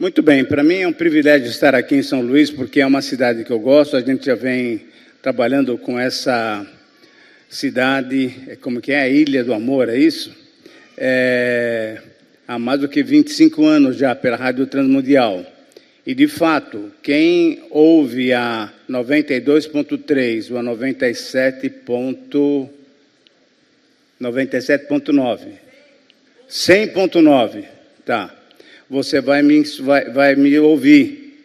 Muito bem, para mim é um privilégio estar aqui em São Luís, porque é uma cidade que eu gosto. A gente já vem trabalhando com essa cidade, como que é? A Ilha do Amor, é isso? Há mais do que 25 anos já pela Rádio Transmundial. E, de fato, quem ouve a 92.3 ou a 97.9, 100.9, tá, você vai me ouvir.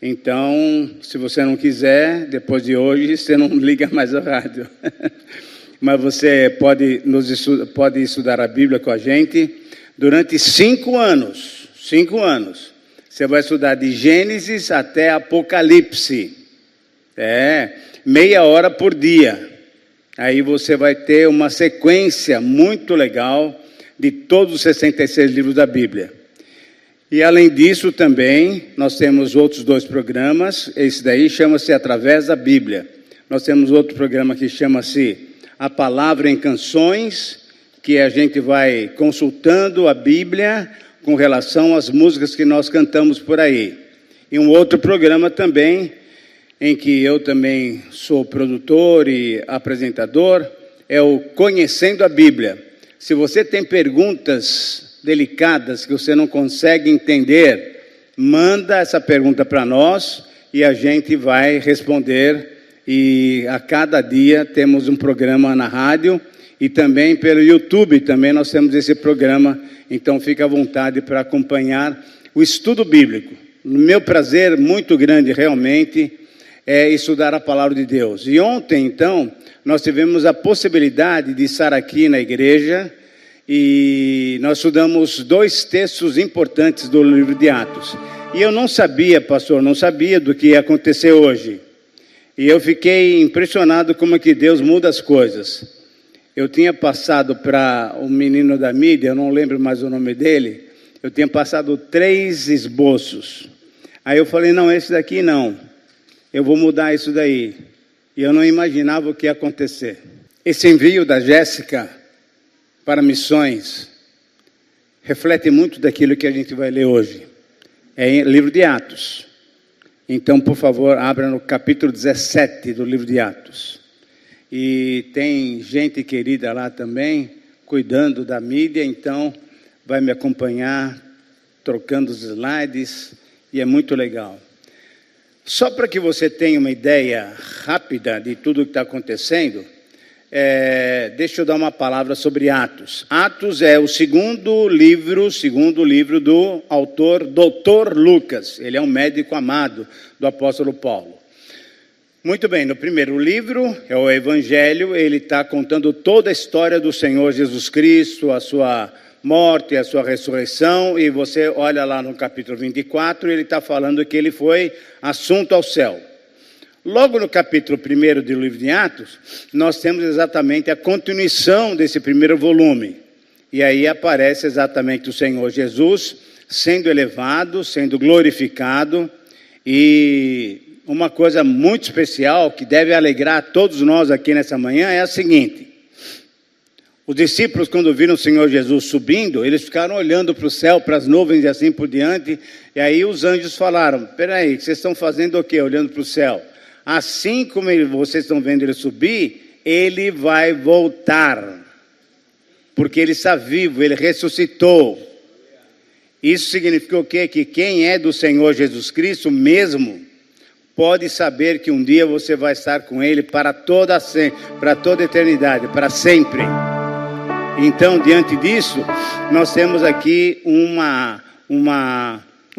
Então, se você não quiser, depois de hoje, você não liga mais a rádio. Mas você pode estudar a Bíblia com a gente durante 5 anos. 5 anos. Você vai estudar de Gênesis até Apocalipse. Meia hora por dia. Aí você vai ter uma sequência muito legal de todos os 66 livros da Bíblia. E além disso também, nós temos outros 2 programas. Esse daí chama-se Através da Bíblia. Nós temos outro programa que chama-se A Palavra em Canções, que a gente vai consultando a Bíblia com relação às músicas que nós cantamos por aí. E um outro programa também, em que eu também sou produtor e apresentador, é o Conhecendo a Bíblia. Se você tem perguntas delicadas que você não consegue entender, manda essa pergunta para nós e a gente vai responder. E a cada dia temos um programa na rádio e também pelo YouTube também nós temos esse programa. Então, fique à vontade para acompanhar o estudo bíblico. O meu prazer muito grande, realmente, é estudar a Palavra de Deus. E ontem, então, nós tivemos a possibilidade de estar aqui na igreja e nós estudamos 2 textos importantes do livro de Atos. E eu não sabia, pastor, não sabia do que ia acontecer hoje. E eu fiquei impressionado como é que Deus muda as coisas. Eu tinha passado para o menino da mídia, eu não lembro mais o nome dele, eu tinha passado 3 esboços. Aí eu falei, não, esse daqui não, eu vou mudar isso daí. E eu não imaginava o que ia acontecer. Esse envio da Jéssica para missões reflete muito daquilo que a gente vai ler hoje. É livro de Atos. Então, por favor, abra no capítulo 17 do livro de Atos. E tem gente querida lá também, cuidando da mídia, então vai me acompanhar, trocando os slides, e é muito legal. Só para que você tenha uma ideia rápida de tudo o que está acontecendo, deixa eu dar uma palavra sobre Atos. Atos é o segundo livro do autor Dr. Lucas. Ele é um médico amado do apóstolo Paulo. Muito bem, no primeiro livro, é o Evangelho, ele está contando toda a história do Senhor Jesus Cristo, a sua morte, a sua ressurreição, e você olha lá no capítulo 24, ele está falando que ele foi assunto ao céu. Logo no capítulo 1 do livro de Atos, nós temos exatamente a continuação desse primeiro volume. E aí aparece exatamente o Senhor Jesus sendo elevado, sendo glorificado. E uma coisa muito especial que deve alegrar a todos nós aqui nessa manhã é a seguinte. Os discípulos, quando viram o Senhor Jesus subindo, eles ficaram olhando para o céu, para as nuvens e assim por diante. E aí os anjos falaram, peraí, vocês estão fazendo o quê? Olhando para o céu. Assim como vocês estão vendo ele subir, ele vai voltar. Porque ele está vivo, ele ressuscitou. Isso significa o quê? Que quem é do Senhor Jesus Cristo mesmo, pode saber que um dia você vai estar com ele para toda a eternidade, para sempre. Então, diante disso, nós temos aqui um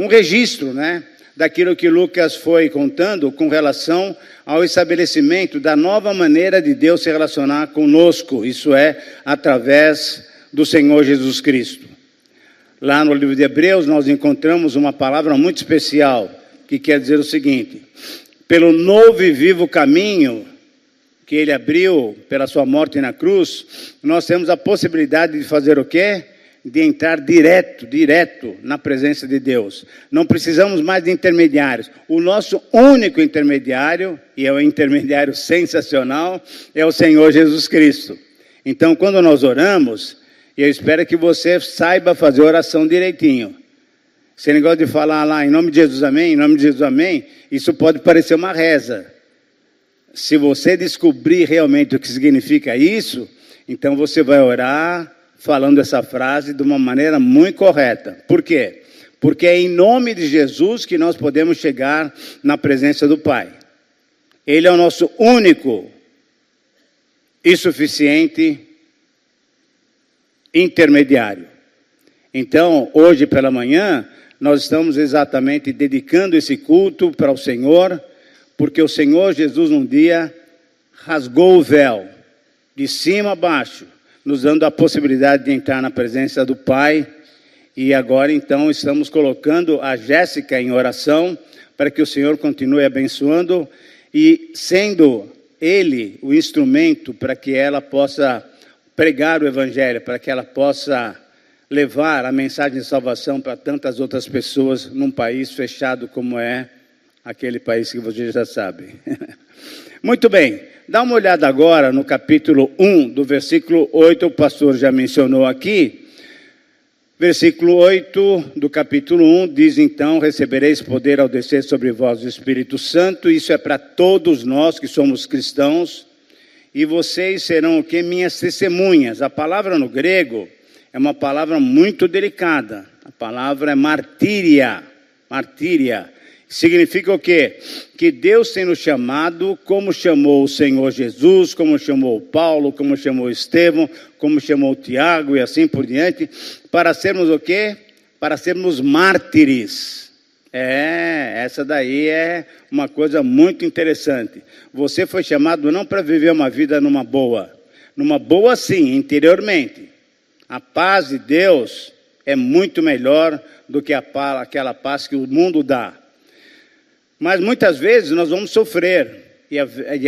registro, né? Daquilo que Lucas foi contando com relação ao estabelecimento da nova maneira de Deus se relacionar conosco, isso é, através do Senhor Jesus Cristo. Lá no livro de Hebreus nós encontramos uma palavra muito especial, que quer dizer o seguinte, pelo novo e vivo caminho que ele abriu pela sua morte na cruz, nós temos a possibilidade de fazer o quê? De entrar direto na presença de Deus. Não precisamos mais de intermediários. O nosso único intermediário, e é um intermediário sensacional, é o Senhor Jesus Cristo. Então, quando nós oramos, eu espero que você saiba fazer oração direitinho. Esse negócio de falar lá, em nome de Jesus, amém, em nome de Jesus, amém, isso pode parecer uma reza. Se você descobrir realmente o que significa isso, então você vai orar falando essa frase de uma maneira muito correta. Por quê? Porque é em nome de Jesus que nós podemos chegar na presença do Pai. Ele é o nosso único e suficiente intermediário. Então, hoje pela manhã, nós estamos exatamente dedicando esse culto para o Senhor, porque o Senhor Jesus um dia rasgou o véu, de cima a baixo, nos dando a possibilidade de entrar na presença do Pai. E agora, então, estamos colocando a Jéssica em oração, para que o Senhor continue abençoando e sendo Ele o instrumento para que ela possa pregar o Evangelho, para que ela possa levar a mensagem de salvação para tantas outras pessoas num país fechado como é aquele país que você já sabe. Muito bem, dá uma olhada agora no capítulo 1, do versículo 8, o pastor já mencionou aqui. Versículo 8 do capítulo 1 diz então: recebereis poder ao descer sobre vós o Espírito Santo. Isso é para todos nós que somos cristãos. E vocês serão o quê? Minhas testemunhas. A palavra no grego é uma palavra muito delicada. A palavra é martíria. Martíria. Significa o quê? Que Deus tem nos chamado, como chamou o Senhor Jesus, como chamou Paulo, como chamou Estevão, como chamou Tiago e assim por diante, para sermos o quê? Para sermos mártires. Essa daí é uma coisa muito interessante. Você foi chamado não para viver uma vida numa boa sim, interiormente. A paz de Deus é muito melhor do que aquela paz que o mundo dá. Mas muitas vezes nós vamos sofrer, e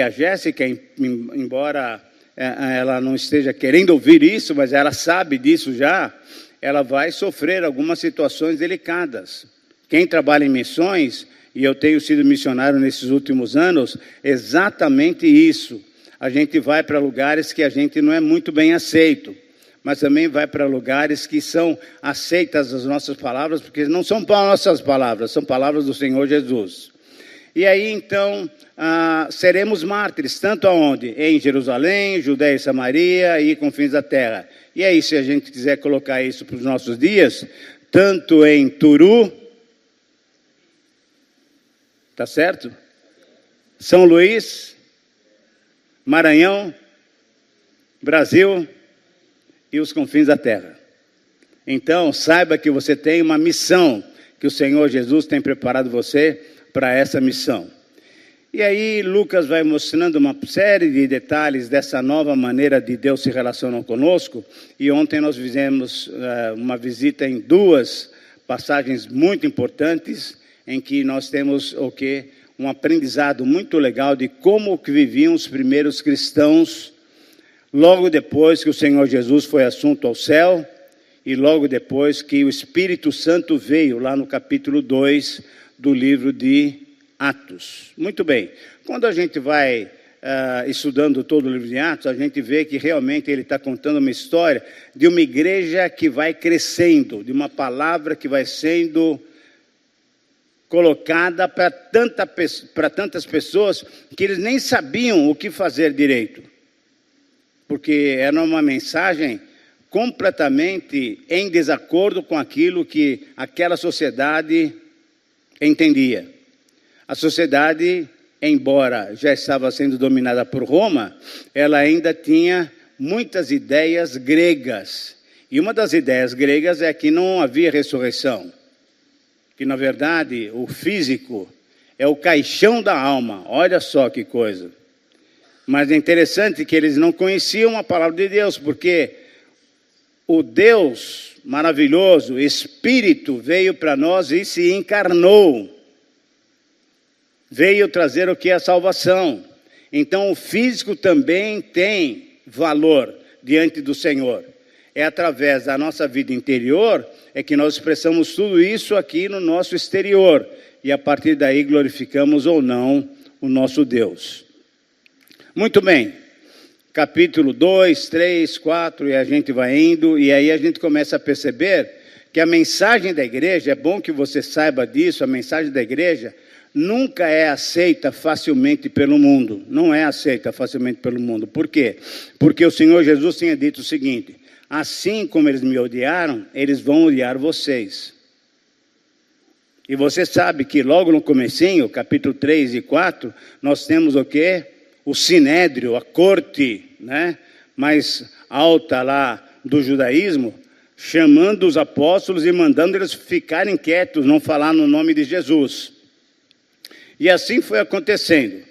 a Jéssica, embora ela não esteja querendo ouvir isso, mas ela sabe disso já, ela vai sofrer algumas situações delicadas. Quem trabalha em missões, e eu tenho sido missionário nesses últimos anos, exatamente isso. A gente vai para lugares que a gente não é muito bem aceito, mas também vai para lugares que são aceitas as nossas palavras, porque não são nossas palavras, são palavras do Senhor Jesus. E aí, então, seremos mártires, tanto aonde? Em Jerusalém, Judéia e Samaria e confins da terra. E aí, se a gente quiser colocar isso para os nossos dias, tanto em Turu, tá certo? São Luís, Maranhão, Brasil e os confins da terra. Então, saiba que você tem uma missão, que o Senhor Jesus tem preparado você para essa missão. E aí Lucas vai mostrando uma série de detalhes dessa nova maneira de Deus se relacionar conosco, e ontem nós fizemos uma visita em duas passagens muito importantes, em que nós temos um aprendizado muito legal de como que viviam os primeiros cristãos, logo depois que o Senhor Jesus foi assunto ao céu, e logo depois que o Espírito Santo veio, lá no capítulo 2, do livro de Atos. Muito bem, quando a gente vai estudando todo o livro de Atos, a gente vê que realmente ele está contando uma história de uma igreja que vai crescendo, de uma palavra que vai sendo colocada para tantas pessoas que eles nem sabiam o que fazer direito, porque era uma mensagem completamente em desacordo com aquilo que aquela sociedade entendia. A sociedade, embora já estava sendo dominada por Roma, ela ainda tinha muitas ideias gregas. E uma das ideias gregas é que não havia ressurreição. Que, na verdade, o físico é o caixão da alma. Olha só que coisa. Mas é interessante que eles não conheciam a palavra de Deus, porque o Deus maravilhoso, Espírito, veio para nós e se encarnou. Veio trazer o que é a salvação. Então o físico também tem valor diante do Senhor. É através da nossa vida interior é que nós expressamos tudo isso aqui no nosso exterior. E a partir daí glorificamos ou não o nosso Deus. Muito bem. Capítulo 2, 3, 4, e a gente vai indo, e aí a gente começa a perceber que a mensagem da igreja, é bom que você saiba disso, a mensagem da igreja nunca é aceita facilmente pelo mundo. Não é aceita facilmente pelo mundo. Por quê? Porque o Senhor Jesus tinha dito o seguinte: assim como eles me odiaram, eles vão odiar vocês. E você sabe que logo no comecinho, capítulo 3 e 4, nós temos o quê? O sinédrio, a corte, né, mais alta lá do judaísmo, chamando os apóstolos e mandando eles ficarem quietos, não falar no nome de Jesus. E assim foi acontecendo.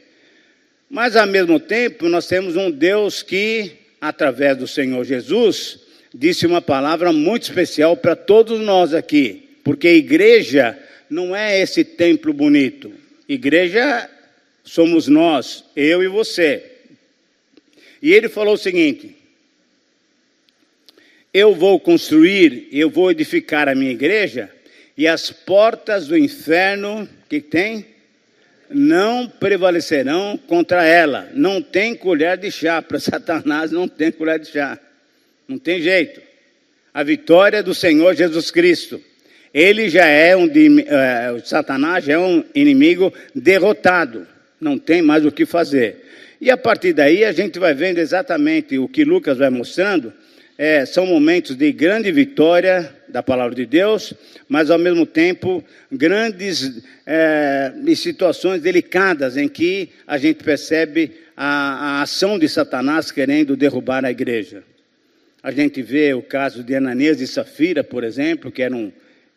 Mas, ao mesmo tempo, nós temos um Deus que, através do Senhor Jesus, disse uma palavra muito especial para todos nós aqui. Porque igreja não é esse templo bonito. Igreja somos nós, eu e você. E ele falou o seguinte: eu vou construir, eu vou edificar a minha igreja, e as portas do inferno, o que tem? Não prevalecerão contra ela. Não tem colher de chá. Para Satanás não tem colher de chá. Não tem jeito. A vitória do Senhor Jesus Cristo. Ele já é Satanás já é um inimigo derrotado. Não tem mais o que fazer. E a partir daí a gente vai vendo exatamente o que Lucas vai mostrando. São momentos de grande vitória da palavra de Deus, mas ao mesmo tempo grandes situações delicadas em que a gente percebe a ação de Satanás querendo derrubar a igreja. A gente vê o caso de Ananias e Safira, por exemplo, que eram,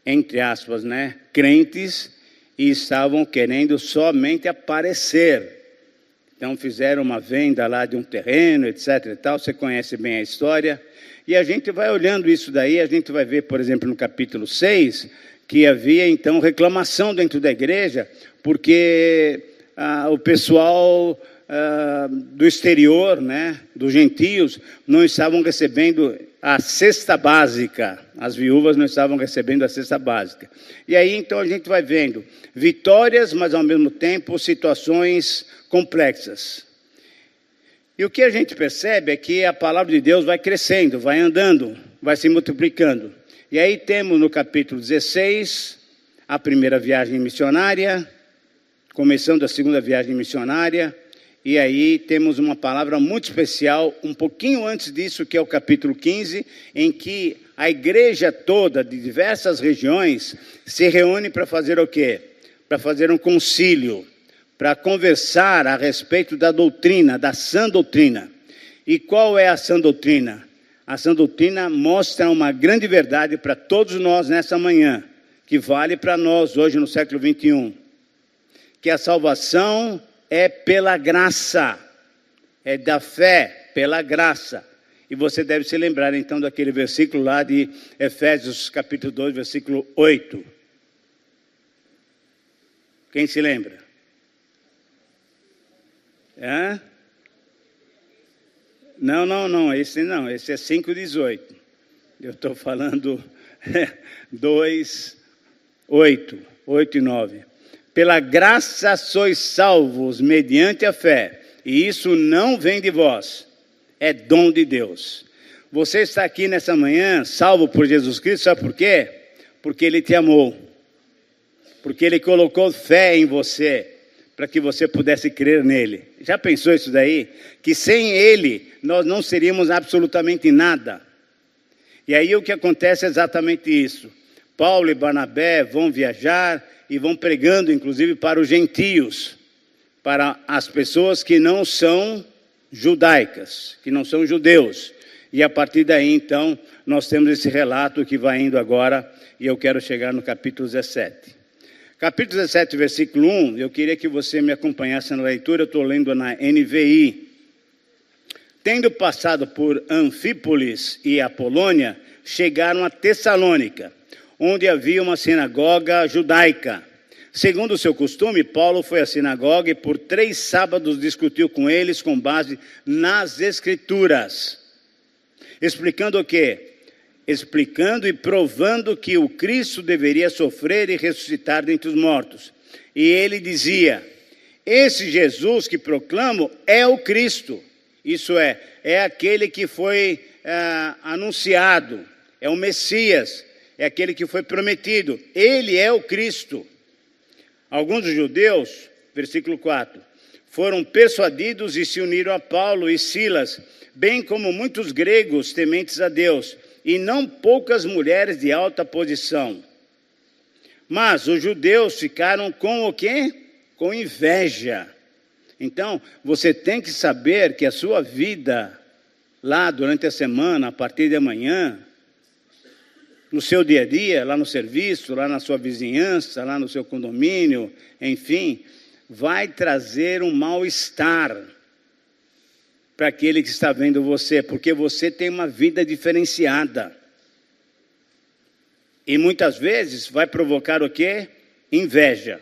entre aspas, né, crentes, e estavam querendo somente aparecer. Então fizeram uma venda lá de um terreno, etc. e tal. Você conhece bem a história. E a gente vai olhando isso daí, a gente vai ver, por exemplo, no capítulo 6, que havia então reclamação dentro da igreja, porque o pessoal do exterior, né, dos gentios, não estavam recebendo a cesta básica. As viúvas não estavam recebendo a cesta básica. E aí então a gente vai vendo vitórias, mas ao mesmo tempo situações complexas. E o que a gente percebe é que a palavra de Deus vai crescendo, vai andando, vai se multiplicando. E aí temos no capítulo 16, a primeira viagem missionária, começando a segunda viagem missionária, e aí temos uma palavra muito especial, um pouquinho antes disso, que é o capítulo 15, em que a igreja toda, de diversas regiões, se reúne para fazer o quê? Para fazer um concílio, para conversar a respeito da doutrina, da sã doutrina. E qual é a sã doutrina? A sã doutrina mostra uma grande verdade para todos nós nessa manhã, que vale para nós hoje no século 21, que a salvação é pela graça, é da fé, pela graça. E você deve se lembrar então daquele versículo lá de Efésios capítulo 2, versículo 8. Quem se lembra? Não, esse é 5,18. Eu estou falando 2, 8 e 9. Pela graça sois salvos mediante a fé, e isso não vem de vós, é dom de Deus. Você está aqui nessa manhã, salvo por Jesus Cristo, sabe por quê? Porque Ele te amou, porque Ele colocou fé em você, para que você pudesse crer nele. Já pensou isso daí? Que sem ele, nós não seríamos absolutamente nada. E aí o que acontece é exatamente isso. Paulo e Barnabé vão viajar e vão pregando, inclusive, para os gentios, para as pessoas que não são judaicas, que não são judeus. E a partir daí, então, nós temos esse relato que vai indo agora, e eu quero chegar no capítulo 17. Capítulo 17, versículo 1, eu queria que você me acompanhasse na leitura, eu estou lendo na NVI. Tendo passado por Anfípolis e Apolônia, chegaram a Tessalônica, onde havia uma sinagoga judaica. Segundo o seu costume, Paulo foi à sinagoga e por 3 sábados discutiu com eles com base nas Escrituras. Explicando o quê? Explicando e provando que o Cristo deveria sofrer e ressuscitar dentre os mortos. E ele dizia: esse Jesus que proclamo é o Cristo. Isso é aquele que foi anunciado, é o Messias. é aquele que foi prometido. Ele é o Cristo. Alguns dos judeus, versículo 4, foram persuadidos e se uniram a Paulo e Silas, bem como muitos gregos tementes a Deus, e não poucas mulheres de alta posição. Mas os judeus ficaram com o quê? Com inveja. Então, você tem que saber que a sua vida, lá durante a semana, a partir de amanhã, no seu dia a dia, lá no serviço, lá na sua vizinhança, lá no seu condomínio, enfim, vai trazer um mal-estar para aquele que está vendo você, porque você tem uma vida diferenciada. E muitas vezes vai provocar o quê? Inveja.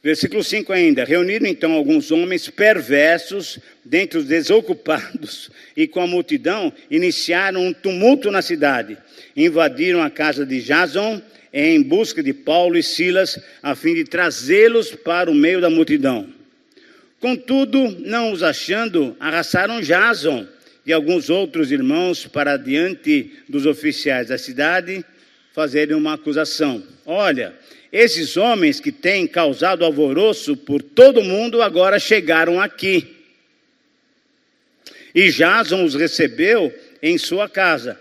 Versículo 5 ainda. Reuniram então alguns homens perversos dentre os desocupados e com a multidão iniciaram um tumulto na cidade. Invadiram a casa de Jason em busca de Paulo e Silas, a fim de trazê-los para o meio da multidão. Contudo, não os achando, arrastaram Jason e alguns outros irmãos para diante dos oficiais da cidade fazerem uma acusação. Olha, esses homens que têm causado alvoroço por todo mundo agora chegaram aqui. E Jason os recebeu em sua casa.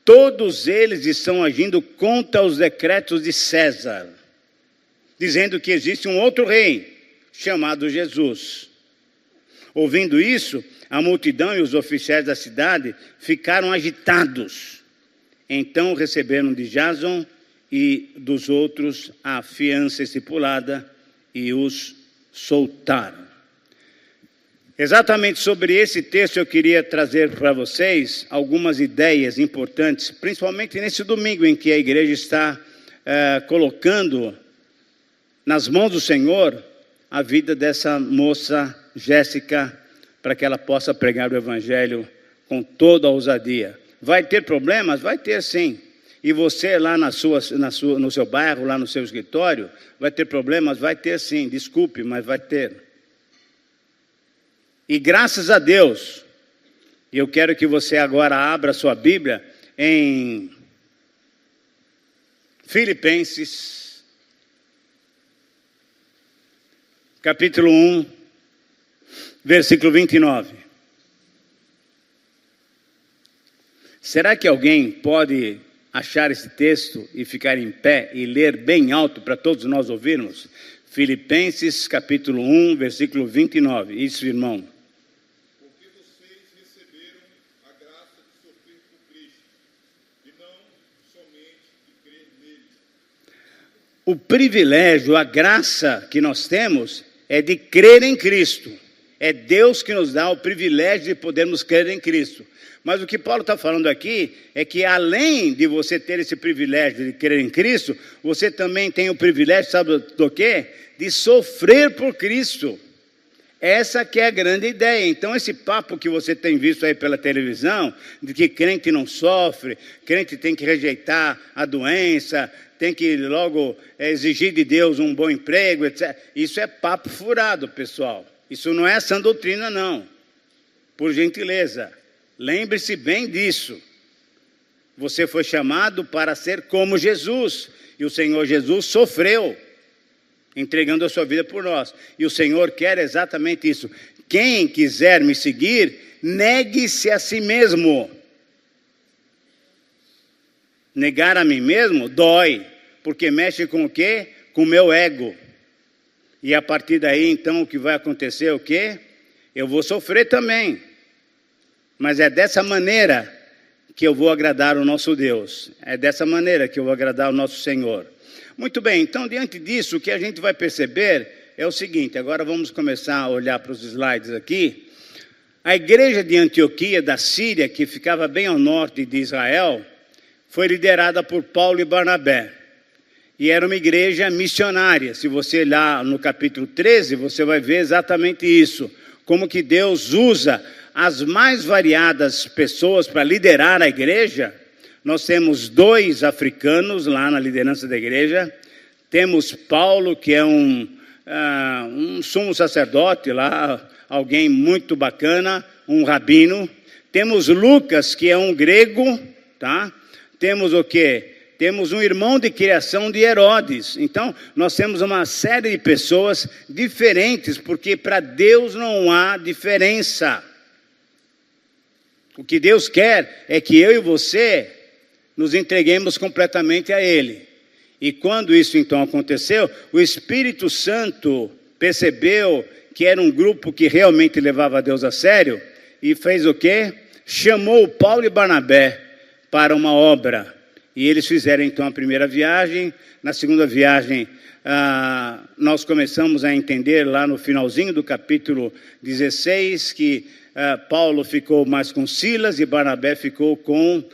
Todos eles estão agindo contra os decretos de César, dizendo que existe um outro rei, chamado Jesus. Ouvindo isso, a multidão e os oficiais da cidade ficaram agitados. Então receberam de Jason e dos outros a fiança estipulada e os soltaram. Exatamente sobre esse texto eu queria trazer para vocês algumas ideias importantes, principalmente nesse domingo em que a igreja está colocando nas mãos do Senhor a vida dessa moça Jéssica, para que ela possa pregar o evangelho com toda a ousadia. Vai ter problemas? Vai ter sim. E você lá no seu bairro, lá no seu escritório, vai ter problemas? Vai ter sim, desculpe, mas vai ter. E graças a Deus, eu quero que você agora abra sua Bíblia em Filipenses, capítulo 1, versículo 29. Será que alguém pode achar esse texto e ficar em pé e ler bem alto para todos nós ouvirmos? Filipenses capítulo 1, versículo 29. Isso, irmão. Porque vocês receberam a graça de sofrer por Cristo, e não somente de crer nele. O privilégio, a graça que nós temos é de crer em Cristo. É Deus que nos dá o privilégio de podermos crer em Cristo. Mas o que Paulo está falando aqui é que além de você ter esse privilégio de crer em Cristo, você também tem o privilégio, sabe do quê? De sofrer por Cristo. Essa que é a grande ideia. Então esse papo que você tem visto aí pela televisão, de que crente não sofre, crente tem que rejeitar a doença, tem que logo exigir de Deus um bom emprego, etc. Isso é papo furado, pessoal. Isso não é sã doutrina, não. Por gentileza, lembre-se bem disso. Você foi chamado para ser como Jesus. E o Senhor Jesus sofreu, entregando a sua vida por nós. E o Senhor quer exatamente isso. Quem quiser me seguir, negue-se a si mesmo. Negar a mim mesmo dói, porque mexe com o quê? Com o meu ego. E a partir daí, então, o que vai acontecer é o quê? Eu vou sofrer também. Mas é dessa maneira que eu vou agradar o nosso Deus. É dessa maneira que eu vou agradar o nosso Senhor. Muito bem, então, diante disso, o que a gente vai perceber é o seguinte. Agora vamos começar a olhar para os slides aqui. A igreja de Antioquia, da Síria, que ficava bem ao norte de Israel, foi liderada por Paulo e Barnabé. E era uma igreja missionária. Se você olhar no capítulo 13, você vai ver exatamente isso. Como que Deus usa as mais variadas pessoas para liderar a igreja. Nós temos 2 africanos lá na liderança da igreja. Temos Paulo, que é um sumo sacerdote lá, alguém muito bacana, um rabino. Temos Lucas, que é um grego, tá? temos o quê? Temos um irmão de criação de Herodes. Então, nós temos uma série de pessoas diferentes, porque para Deus não há diferença. O que Deus quer é que eu e você nos entreguemos completamente a Ele. E quando isso então aconteceu, o Espírito Santo percebeu que era um grupo que realmente levava a Deus a sério e fez o quê? Chamou Paulo e Barnabé para uma obra. E eles fizeram então a primeira viagem. Na segunda viagem, nós começamos a entender lá no finalzinho do capítulo 16 que Paulo ficou mais com Silas e Barnabé ficou com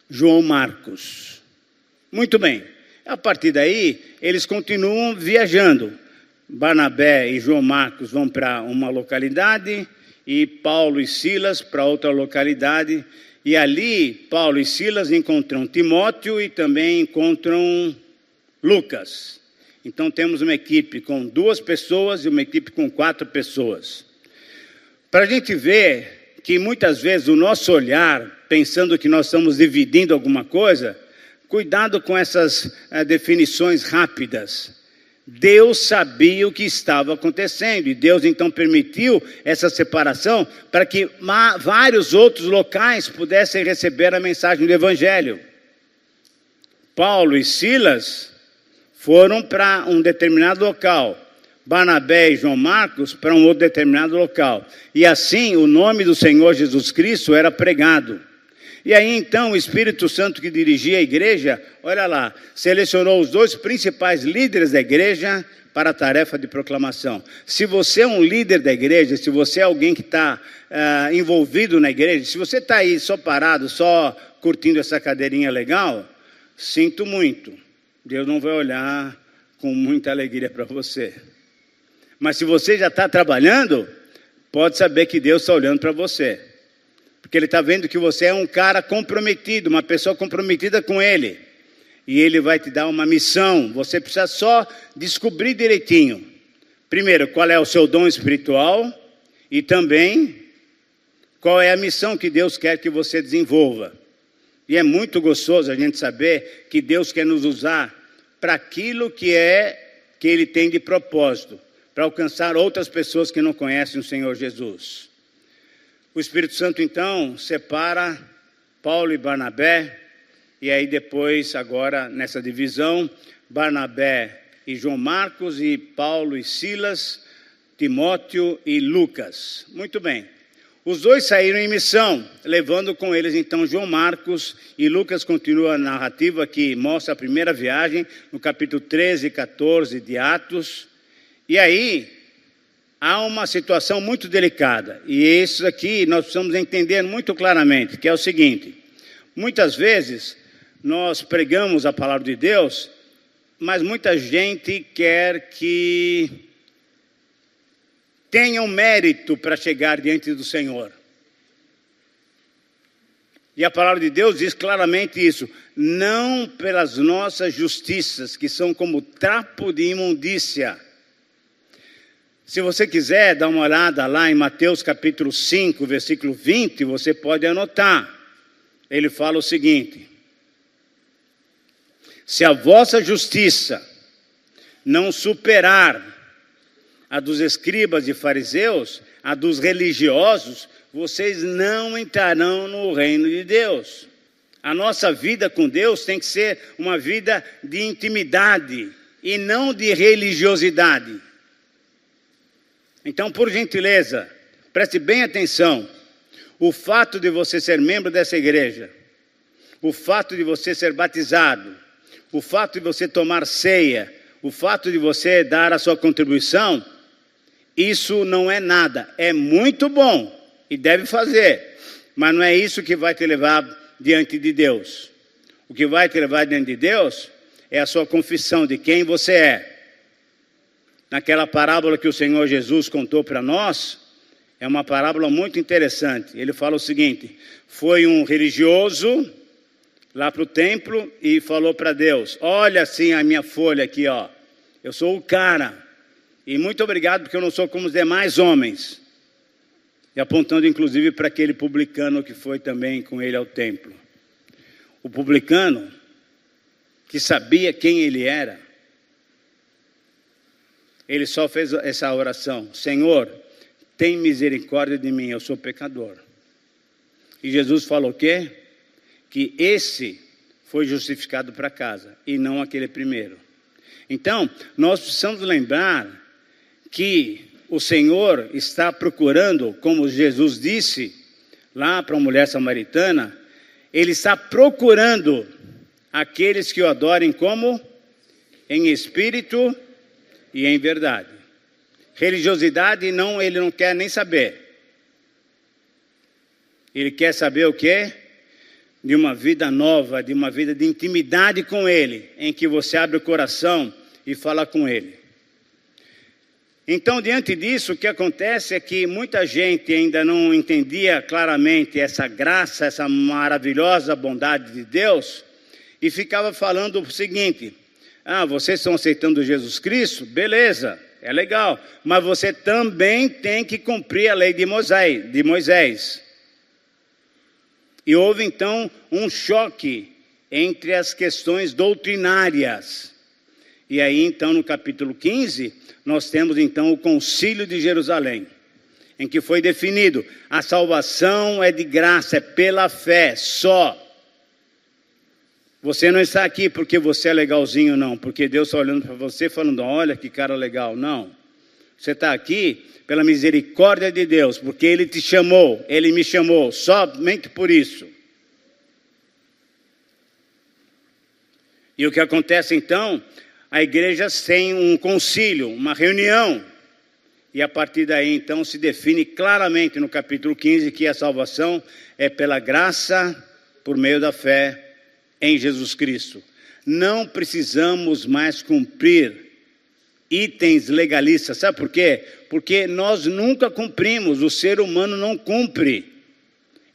João Marcos. Muito bem. A partir daí, eles continuam viajando. Barnabé e João Marcos vão para uma localidade e Paulo e Silas para outra localidade. E ali, Paulo e Silas encontram Timóteo e também encontram Lucas. Então, temos uma equipe com 2 pessoas e uma equipe com 4 pessoas. Para a gente ver que muitas vezes o nosso olhar, pensando que nós estamos dividindo alguma coisa, cuidado com essas definições rápidas. Deus sabia o que estava acontecendo e Deus então permitiu essa separação para que vários outros locais pudessem receber a mensagem do Evangelho. Paulo e Silas foram para um determinado local, Barnabé e João Marcos para um outro determinado local. E assim o nome do Senhor Jesus Cristo era pregado. E aí então o Espírito Santo que dirigia a igreja, olha lá, selecionou os 2 principais líderes da igreja para a tarefa de proclamação. Se você é um líder da igreja, se você é alguém que está envolvido na igreja, se você está aí só parado, só curtindo essa cadeirinha legal, sinto muito. Deus não vai olhar com muita alegria para você. Mas se você já está trabalhando, pode saber que Deus está olhando para você. Porque Ele está vendo que você é um cara comprometido, uma pessoa comprometida com Ele. E Ele vai te dar uma missão. Você precisa só descobrir direitinho. Primeiro, qual é o seu dom espiritual. E também, qual é a missão que Deus quer que você desenvolva. E é muito gostoso a gente saber que Deus quer nos usar para aquilo que Ele tem de propósito. Para alcançar outras pessoas que não conhecem o Senhor Jesus. O Espírito Santo, então, separa Paulo e Barnabé, e aí depois, agora, nessa divisão, Barnabé e João Marcos, e Paulo e Silas, Timóteo e Lucas. Muito bem. Os 2 saíram em missão, levando com eles, então, João Marcos, e Lucas continua a narrativa que mostra a primeira viagem, no capítulo 13 e 14 de Atos. E aí há uma situação muito delicada, e isso aqui nós precisamos entender muito claramente, que é o seguinte: muitas vezes nós pregamos a palavra de Deus, mas muita gente quer que tenham mérito para chegar diante do Senhor. E a palavra de Deus diz claramente isso: não pelas nossas justiças, que são como trapo de imundícia. Se você quiser dar uma olhada lá em Mateus capítulo 5, versículo 20, você pode anotar. Ele fala o seguinte: se a vossa justiça não superar a dos escribas e fariseus, a dos religiosos, vocês não entrarão no reino de Deus. A nossa vida com Deus tem que ser uma vida de intimidade e não de religiosidade. Então, por gentileza, preste bem atenção. O fato de você ser membro dessa igreja, o fato de você ser batizado, o fato de você tomar ceia, o fato de você dar a sua contribuição, isso não é nada. É muito bom e deve fazer, mas não é isso que vai te levar diante de Deus. O que vai te levar diante de Deus é a sua confissão de quem você é. Naquela parábola que o Senhor Jesus contou para nós, é uma parábola muito interessante. Ele fala o seguinte: foi um religioso lá para o templo e falou para Deus: olha assim a minha folha aqui, ó. Eu sou o cara. E muito obrigado porque eu não sou como os demais homens. E apontando inclusive para aquele publicano que foi também com ele ao templo. o publicano, que sabia quem ele era, ele só fez essa oração: Senhor, tem misericórdia de mim, eu sou pecador. E Jesus falou o quê? Que esse foi justificado para casa, e não aquele primeiro. Então, nós precisamos lembrar que o Senhor está procurando, como Jesus disse lá para a mulher samaritana, Ele está procurando aqueles que o adorem como? Em espírito e em verdade. Religiosidade, não, Ele não quer nem saber. Ele quer saber o quê? De uma vida nova, de uma vida de intimidade com Ele, em que você abre o coração e fala com Ele. Então, diante disso, o que acontece é que muita gente ainda não entendia claramente essa graça, essa maravilhosa bondade de Deus, e ficava falando o seguinte: vocês estão aceitando Jesus Cristo? Beleza, é legal, mas você também tem que cumprir a lei de Moisés. E houve então um choque entre as questões doutrinárias. E aí então no capítulo 15, nós temos então o Concílio de Jerusalém, em que foi definido: a salvação é de graça, é pela fé só. Você não está aqui porque você é legalzinho, não, porque Deus está olhando para você falando: olha que cara legal. Não, você está aqui pela misericórdia de Deus, porque Ele te chamou, Ele me chamou, somente por isso. E o que acontece então? A igreja tem um concílio, uma reunião, e a partir daí então se define claramente no capítulo 15 que a salvação é pela graça, por meio da fé em Jesus Cristo. Não precisamos mais cumprir itens legalistas. Sabe por quê? Porque nós nunca cumprimos, o ser humano não cumpre.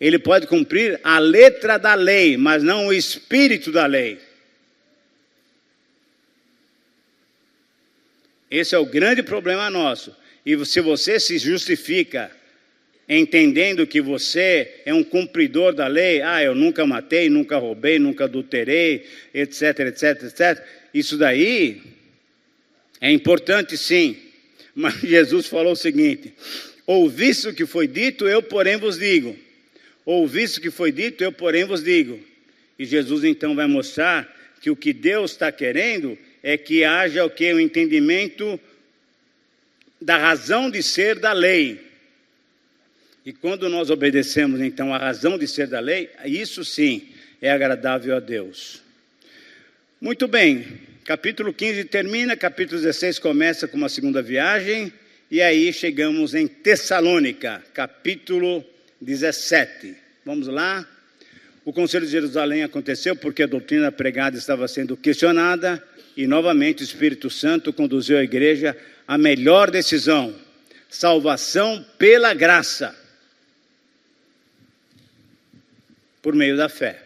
Ele pode cumprir a letra da lei, mas não o espírito da lei. Esse é o grande problema nosso. E se você se justifica entendendo que você é um cumpridor da lei, eu nunca matei, nunca roubei, nunca adulterei, etc, etc, etc. Isso daí é importante sim, mas Jesus falou o seguinte: ouviste o que foi dito, eu porém vos digo. Ouviste o que foi dito, eu porém vos digo. E Jesus então vai mostrar que o que Deus está querendo é que haja o que? O entendimento da razão de ser da lei. E quando nós obedecemos então a razão de ser da lei, isso sim é agradável a Deus. Muito bem, capítulo 15 termina, capítulo 16 começa com uma segunda viagem, e aí chegamos em Tessalônica, capítulo 17. Vamos lá. O Concílio de Jerusalém aconteceu porque a doutrina pregada estava sendo questionada, e novamente o Espírito Santo conduziu a igreja à melhor decisão: salvação pela graça, por meio da fé.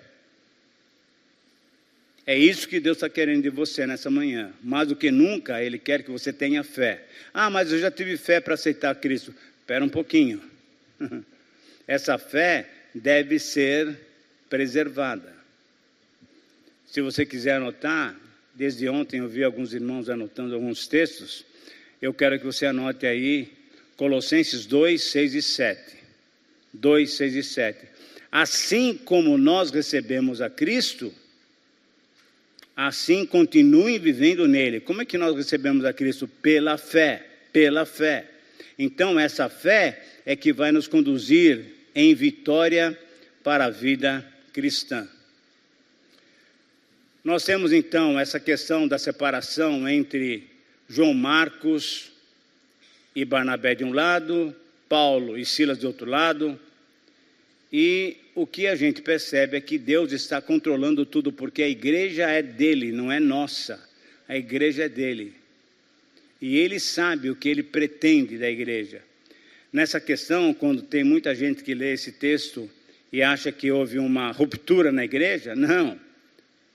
É isso que Deus está querendo de você nessa manhã. Mais do que nunca, Ele quer que você tenha fé. Mas eu já tive fé para aceitar Cristo. Espera um pouquinho. Essa fé deve ser preservada. Se você quiser anotar, desde ontem eu vi alguns irmãos anotando alguns textos. Eu quero que você anote aí Colossenses 2, 6 e 7. 2, 6 e 7. Assim como nós recebemos a Cristo, assim continuem vivendo nele. Como é que nós recebemos a Cristo? Pela fé, pela fé. Então essa fé é que vai nos conduzir em vitória para a vida cristã. Nós temos então essa questão da separação entre João Marcos e Barnabé de um lado, Paulo e Silas do outro lado, e o que a gente percebe é que Deus está controlando tudo, porque a igreja é dele, não é nossa, a igreja é dele, e ele sabe o que ele pretende da igreja. Nessa questão, quando tem muita gente que lê esse texto e acha que houve uma ruptura na igreja, não.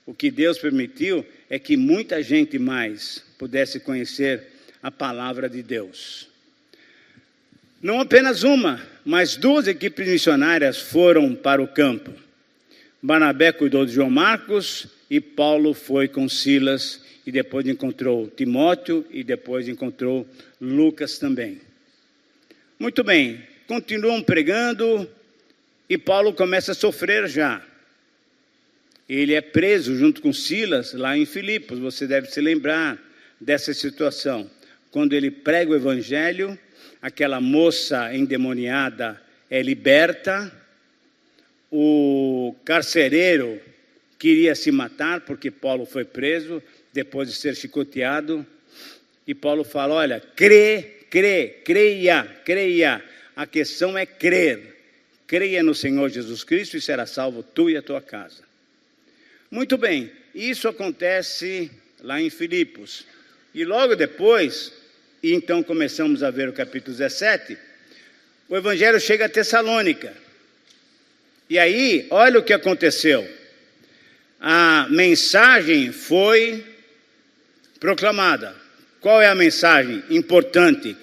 O que Deus permitiu é que muita gente mais pudesse conhecer a palavra de Deus. Não apenas uma, mas 2 equipes missionárias foram para o campo. Barnabé cuidou de João Marcos e Paulo foi com Silas e depois encontrou Timóteo e depois encontrou Lucas também. Muito bem, continuam pregando e Paulo começa a sofrer já. Ele é preso junto com Silas lá em Filipos, você deve se lembrar dessa situação. Quando ele prega o evangelho, aquela moça endemoniada é liberta, o carcereiro queria se matar porque Paulo foi preso, depois de ser chicoteado, e Paulo fala, olha, creia, a questão é crer, creia no Senhor Jesus Cristo e será salvo tu e a tua casa. Muito bem, isso acontece lá em Filipos, e logo depois, e então começamos a ver o capítulo 17, o evangelho chega a Tessalônica, e aí, olha o que aconteceu, a mensagem foi proclamada. Qual é a mensagem importante?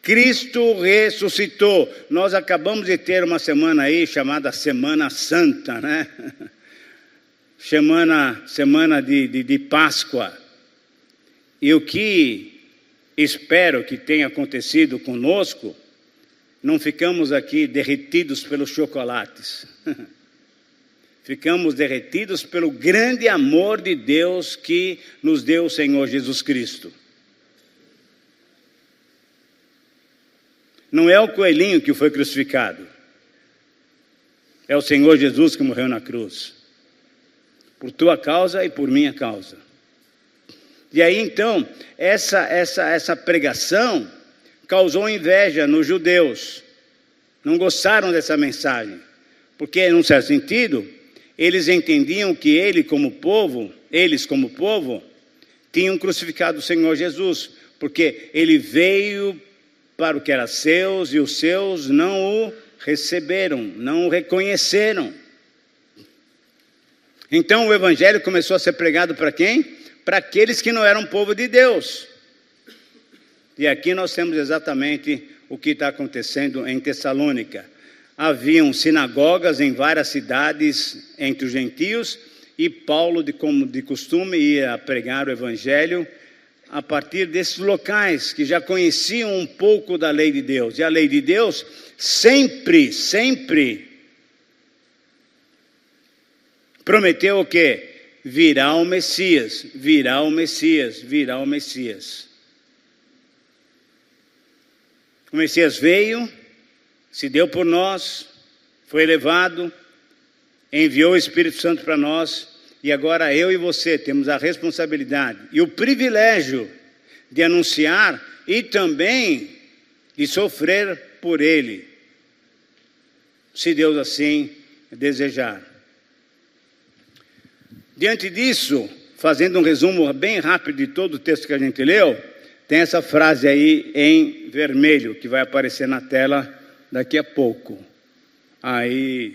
Cristo ressuscitou. Nós acabamos de ter uma semana aí chamada Semana Santa, né? Semana de Páscoa. E o que espero que tenha acontecido conosco, não ficamos aqui derretidos pelos chocolates. Ficamos derretidos pelo grande amor de Deus que nos deu o Senhor Jesus Cristo. Não é o coelhinho que foi crucificado. É o Senhor Jesus que morreu na cruz. Por tua causa e por minha causa. E aí então, essa pregação causou inveja nos judeus. Não gostaram dessa mensagem. Porque, num certo sentido, eles entendiam que eles como povo, tinham crucificado o Senhor Jesus, porque ele veio para o que era seus e os seus não o receberam, não o reconheceram. Então o evangelho começou a ser pregado para quem? Para aqueles que não eram povo de Deus. E aqui nós temos exatamente o que está acontecendo em Tessalônica. Haviam sinagogas em várias cidades entre os gentios e Paulo, como de costume, ia pregar o evangelho a partir desses locais que já conheciam um pouco da lei de Deus. E a lei de Deus sempre prometeu o quê? Virá o Messias, virá o Messias, virá o Messias. O Messias veio, se deu por nós, foi elevado, enviou o Espírito Santo para nós, e agora eu e você temos a responsabilidade e o privilégio de anunciar e também de sofrer por Ele, se Deus assim desejar. Diante disso, fazendo um resumo bem rápido de todo o texto que a gente leu, tem essa frase aí em vermelho, que vai aparecer na tela daqui a pouco. Aí,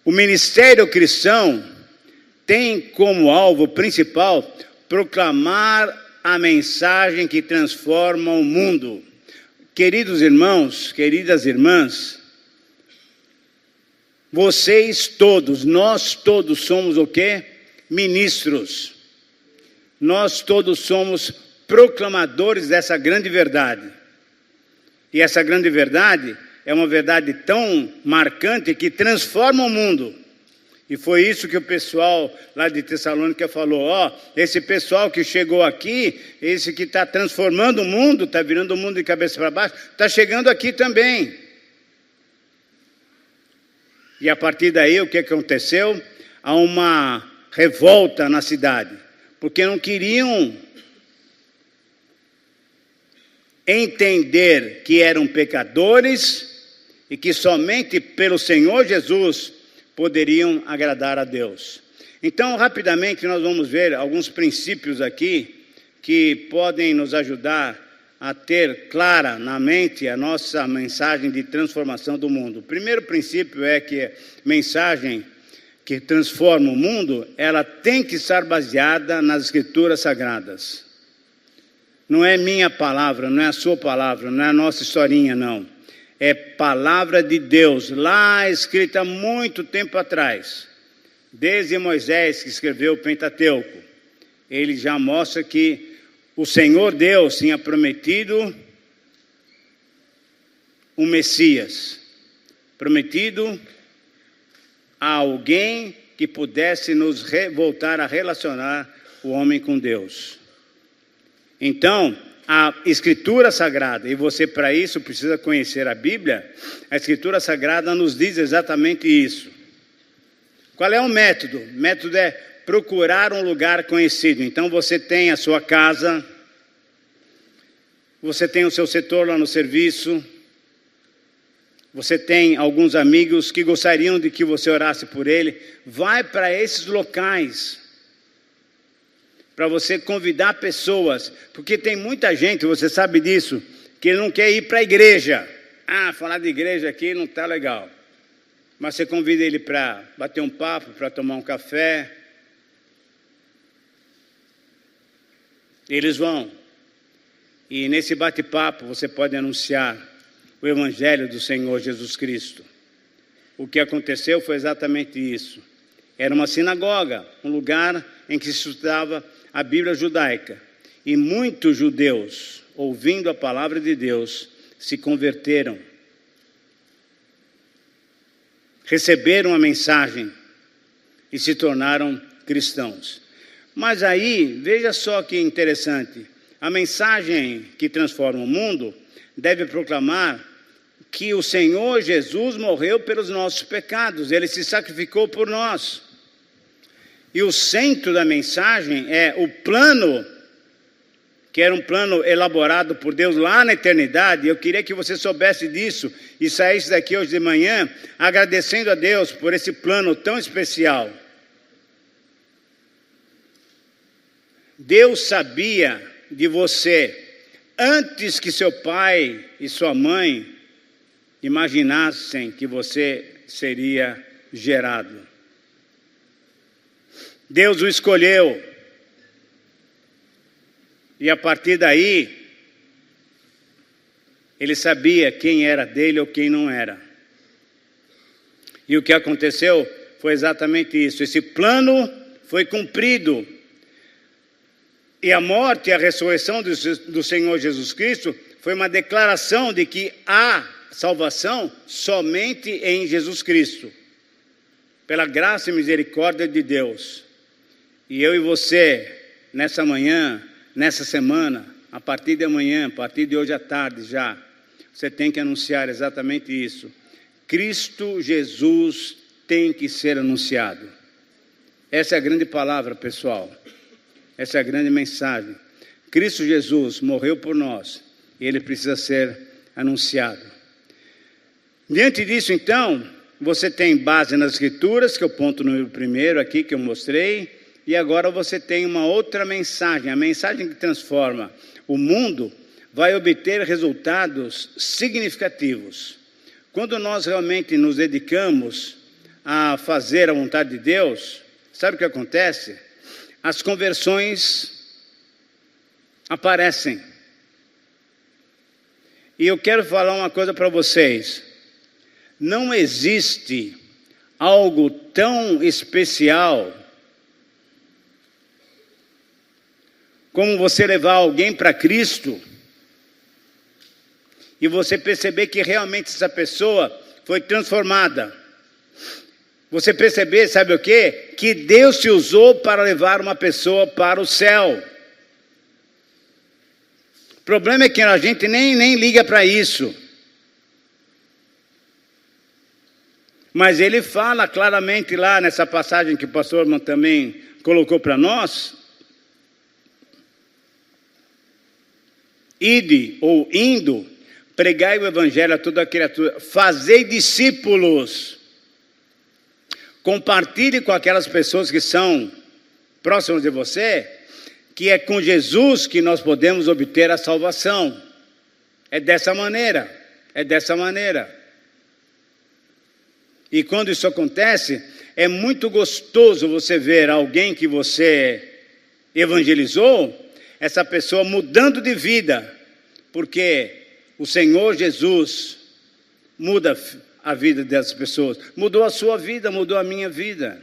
o ministério cristão tem como alvo principal proclamar a mensagem que transforma o mundo. Queridos irmãos, queridas irmãs, vocês todos, nós todos somos o quê? Ministros. Nós todos somos proclamadores dessa grande verdade. E essa grande verdade é uma verdade tão marcante que transforma o mundo. E foi isso que o pessoal lá de Tessalônica falou, esse pessoal que chegou aqui, esse que está transformando o mundo, está virando o mundo de cabeça para baixo, está chegando aqui também. E a partir daí o que aconteceu? Há uma revolta na cidade, porque não queriam entender que eram pecadores e que somente pelo Senhor Jesus poderiam agradar a Deus. Então, rapidamente, nós vamos ver alguns princípios aqui que podem nos ajudar a ter clara na mente a nossa mensagem de transformação do mundo. O primeiro princípio é que a mensagem que transforma o mundo, ela tem que estar baseada nas Escrituras Sagradas. Não é minha palavra, não é a sua palavra, não é a nossa historinha, não. É palavra de Deus, lá escrita há muito tempo atrás. Desde Moisés, que escreveu o Pentateuco, ele já mostra que o Senhor Deus tinha prometido um Messias, prometido a alguém que pudesse nos voltar a relacionar o homem com Deus. Então, a Escritura Sagrada, e você para isso precisa conhecer a Bíblia, a Escritura Sagrada nos diz exatamente isso. Qual é o método? O método é procurar um lugar conhecido. Então você tem a sua casa, você tem o seu setor lá no serviço, você tem alguns amigos que gostariam de que você orasse por ele. Vai para esses locais, para você convidar pessoas, porque tem muita gente, você sabe disso, que não quer ir para a igreja. Falar de igreja aqui não está legal. Mas você convida ele para bater um papo, para tomar um café. Eles vão. E nesse bate-papo você pode anunciar o Evangelho do Senhor Jesus Cristo. O que aconteceu foi exatamente isso. Era uma sinagoga, um lugar em que se estudava a Bíblia judaica. E muitos judeus, ouvindo a palavra de Deus, se converteram. Receberam a mensagem e se tornaram cristãos. Mas aí, veja só que interessante. A mensagem que transforma o mundo deve proclamar que o Senhor Jesus morreu pelos nossos pecados. Ele se sacrificou por nós. E o centro da mensagem é o plano, que era um plano elaborado por Deus lá na eternidade. Eu queria que você soubesse disso e saísse daqui hoje de manhã agradecendo a Deus por esse plano tão especial. Deus sabia de você antes que seu pai e sua mãe imaginassem que você seria gerado. Deus o escolheu. E a partir daí, ele sabia quem era dele ou quem não era. E o que aconteceu foi exatamente isso. Esse plano foi cumprido. E a morte e a ressurreição do Senhor Jesus Cristo foi uma declaração de que há salvação somente em Jesus Cristo. Pela graça e misericórdia de Deus. E eu e você, nessa manhã, nessa semana, a partir de amanhã, a partir de hoje à tarde já, você tem que anunciar exatamente isso. Cristo Jesus tem que ser anunciado. Essa é a grande palavra, pessoal. Essa é a grande mensagem. Cristo Jesus morreu por nós e ele precisa ser anunciado. Diante disso, então, você tem base nas Escrituras, que é o ponto número 1 aqui que eu mostrei, e agora você tem uma outra mensagem. A mensagem que transforma o mundo vai obter resultados significativos. Quando nós realmente nos dedicamos a fazer a vontade de Deus, sabe o que acontece? As conversões aparecem. E eu quero falar uma coisa para vocês. Não existe algo tão especial como você levar alguém para Cristo e você perceber que realmente essa pessoa foi transformada. Você perceber, sabe o quê? Que Deus te usou para levar uma pessoa para o céu. O problema é que a gente nem liga para isso. Mas ele fala claramente lá nessa passagem que o pastor também colocou para nós. Ide, ou indo, pregai o evangelho a toda criatura, fazei discípulos. Compartilhe com aquelas pessoas que são próximas de você, que é com Jesus que nós podemos obter a salvação. É dessa maneira, E quando isso acontece, é muito gostoso você ver alguém que você evangelizou, essa pessoa mudando de vida, porque o Senhor Jesus muda a vida dessas pessoas. Mudou a sua vida, mudou a minha vida.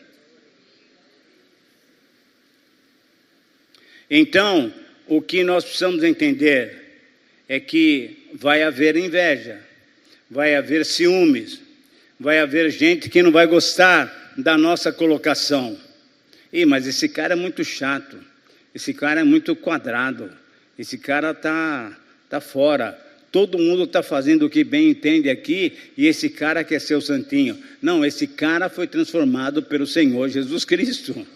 Então, o que nós precisamos entender é que vai haver inveja, vai haver ciúmes, vai haver gente que não vai gostar da nossa colocação. Mas esse cara é muito chato, esse cara é muito quadrado, esse cara tá fora. Todo mundo está fazendo o que bem entende aqui e esse cara quer ser o santinho. Não, esse cara foi transformado pelo Senhor Jesus Cristo.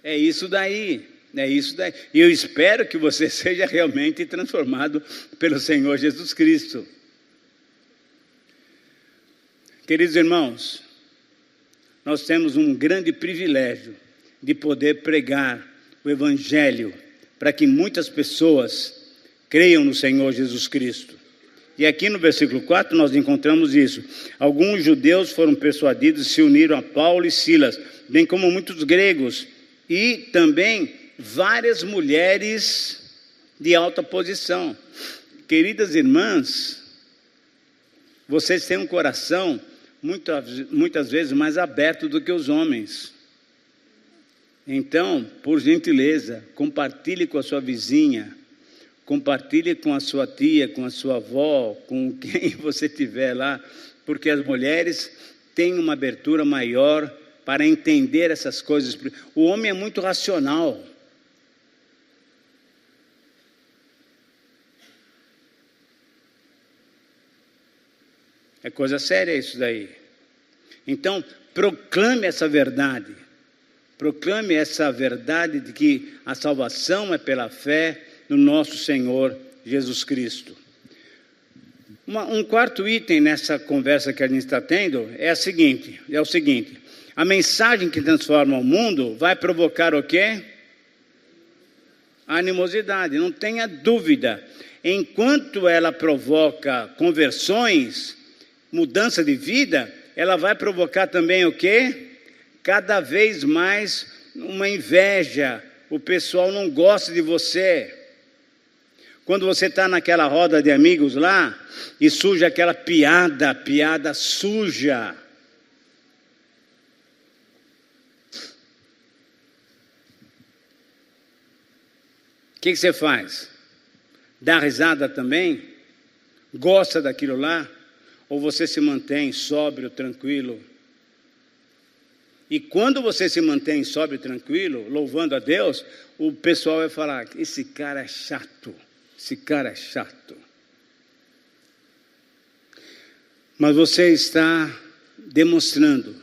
É isso daí. E eu espero que você seja realmente transformado pelo Senhor Jesus Cristo. Queridos irmãos, nós temos um grande privilégio de poder pregar o Evangelho para que muitas pessoas creiam no Senhor Jesus Cristo. E aqui no versículo 4 nós encontramos isso. Alguns judeus foram persuadidos e se uniram a Paulo e Silas, bem como muitos gregos, e também várias mulheres de alta posição. Queridas irmãs, vocês têm um coração muitas vezes mais aberto do que os homens. Então, por gentileza, compartilhe com a sua vizinha, compartilhe com a sua tia, com a sua avó, com quem você tiver lá, porque as mulheres têm uma abertura maior para entender essas coisas. O homem é muito racional. É coisa séria isso daí. Então, proclame essa verdade. Proclame essa verdade de que a salvação é pela fé no nosso Senhor Jesus Cristo. Um quarto item nessa conversa que a gente está tendo é o seguinte. A mensagem que transforma o mundo vai provocar o quê? Animosidade, não tenha dúvida. Enquanto ela provoca conversões, mudança de vida, ela vai provocar também o quê? Cada vez mais uma inveja. O pessoal não gosta de você. Quando você está naquela roda de amigos lá e surge aquela piada suja. O que você faz? Dá risada também? Gosta daquilo lá? Ou você se mantém sóbrio, tranquilo? E quando você se mantém sóbrio e tranquilo, louvando a Deus, o pessoal vai falar, esse cara é chato. Mas você está demonstrando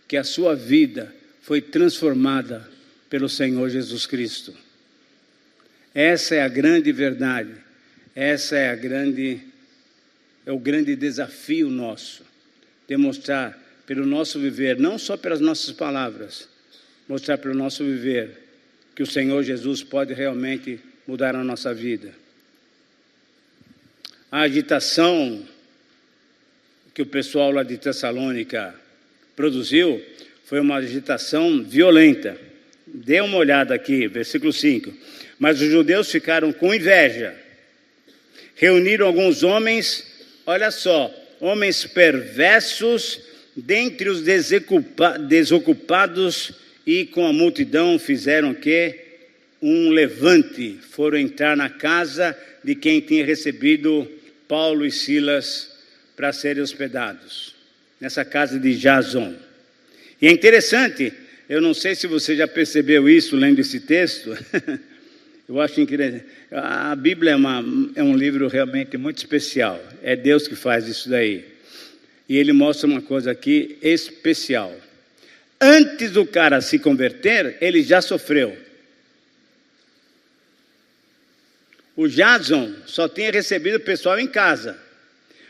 que a sua vida foi transformada pelo Senhor Jesus Cristo. Essa é a grande verdade. Essa é o grande desafio nosso. Demonstrar pelo nosso viver, não só pelas nossas palavras, mostrar pelo nosso viver que o Senhor Jesus pode realmente mudar a nossa vida. A agitação que o pessoal lá de Tessalônica produziu foi uma agitação violenta. Dê uma olhada aqui, versículo 5. Mas os judeus ficaram com inveja. Reuniram alguns homens, olha só, homens perversos, dentre os desocupados, e com a multidão fizeram um levante. Foram entrar na casa de quem tinha recebido Paulo e Silas para serem hospedados, nessa casa de Jason. E é interessante, eu não sei se você já percebeu isso lendo esse texto. Eu acho incrível. A Bíblia é um livro realmente muito especial. É Deus que faz isso daí. E ele mostra uma coisa aqui especial. Antes do cara se converter, ele já sofreu. O Jason só tinha recebido o pessoal em casa.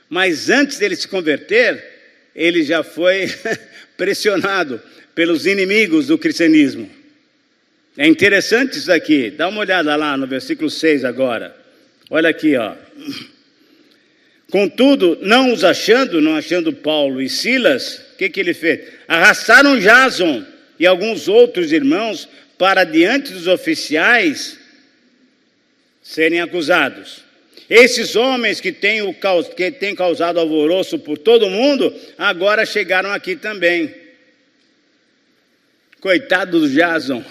Mas antes dele se converter, ele já foi pressionado pelos inimigos do cristianismo. É interessante isso aqui. Dá uma olhada lá no versículo 6 agora. Olha aqui, ó. Contudo, não achando Paulo e Silas, o que ele fez? Arrastaram Jason e alguns outros irmãos para diante dos oficiais serem acusados. Esses homens que têm causado alvoroço por todo mundo, agora chegaram aqui também. Coitado do Jason,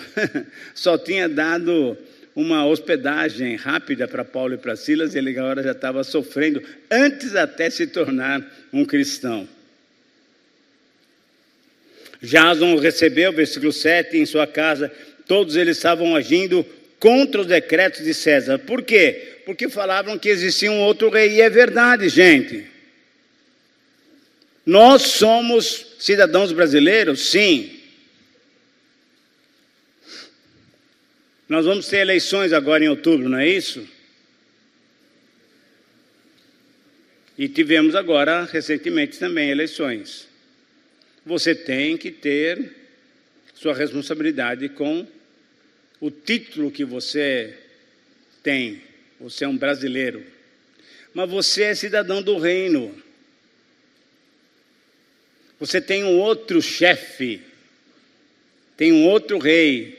só tinha dado uma hospedagem rápida para Paulo e para Silas, e ele agora já estava sofrendo, antes até se tornar um cristão. Jason recebeu, versículo 7, em sua casa, todos eles estavam agindo contra os decretos de César. Por quê? Porque falavam que existia um outro rei, e é verdade, gente. Nós somos cidadãos brasileiros? Sim. Nós vamos ter eleições agora em outubro, não é isso? E tivemos agora, recentemente, também eleições. Você tem que ter sua responsabilidade com o título que você tem. Você é um brasileiro. Mas você é cidadão do reino. Você tem um outro chefe. Tem um outro rei,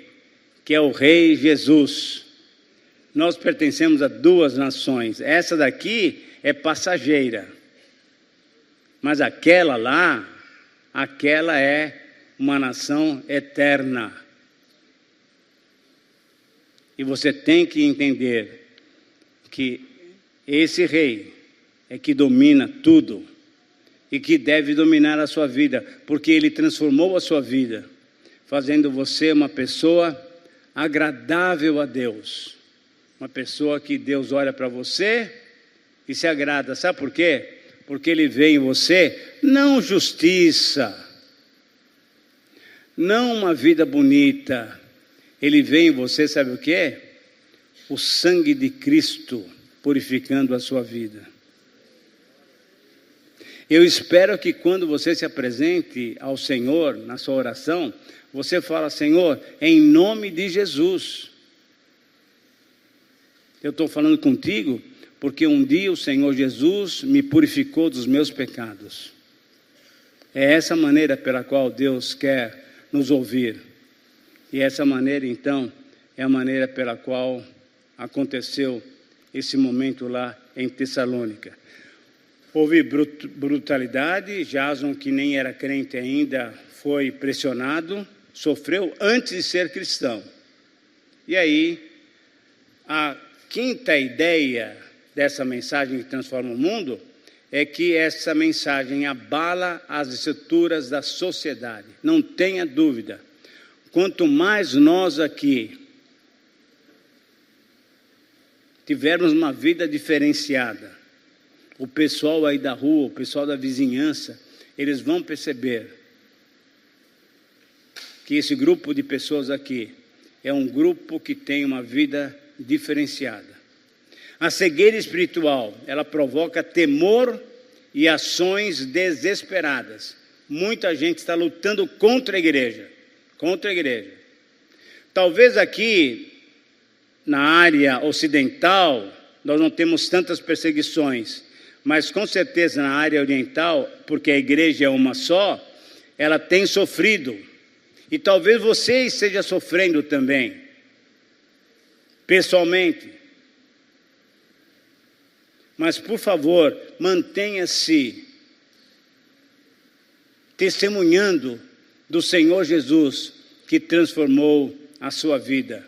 que é o Rei Jesus. Nós pertencemos a duas nações. Essa daqui é passageira. Mas aquela lá, aquela é uma nação eterna. E você tem que entender que esse rei é que domina tudo e que deve dominar a sua vida, porque ele transformou a sua vida, fazendo você uma pessoa agradável a Deus, uma pessoa que Deus olha para você e se agrada. Sabe por quê? Porque Ele vê em você não justiça, não uma vida bonita. Ele vê em você, sabe o quê? O sangue de Cristo purificando a sua vida. Eu espero que quando você se apresente ao Senhor na sua oração, você fala: Senhor, em nome de Jesus. Eu estou falando contigo porque um dia o Senhor Jesus me purificou dos meus pecados. É essa maneira pela qual Deus quer nos ouvir. E essa maneira, então, é a maneira pela qual aconteceu esse momento lá em Tessalônica. Houve brutalidade. Jason, que nem era crente ainda, foi pressionado, sofreu antes de ser cristão. E aí, a quinta ideia dessa mensagem que transforma o mundo é que essa mensagem abala as estruturas da sociedade. Não tenha dúvida. Quanto mais nós aqui tivermos uma vida diferenciada, o pessoal aí da rua, o pessoal da vizinhança, eles vão perceber que esse grupo de pessoas aqui é um grupo que tem uma vida diferenciada. A cegueira espiritual, ela provoca temor e ações desesperadas. Muita gente está lutando contra a igreja. Contra a igreja. Talvez aqui, na área ocidental, nós não temos tantas perseguições, mas com certeza na área oriental, porque a igreja é uma só, ela tem sofrido. E talvez você esteja sofrendo também, pessoalmente. Mas, por favor, mantenha-se testemunhando do Senhor Jesus, que transformou a sua vida.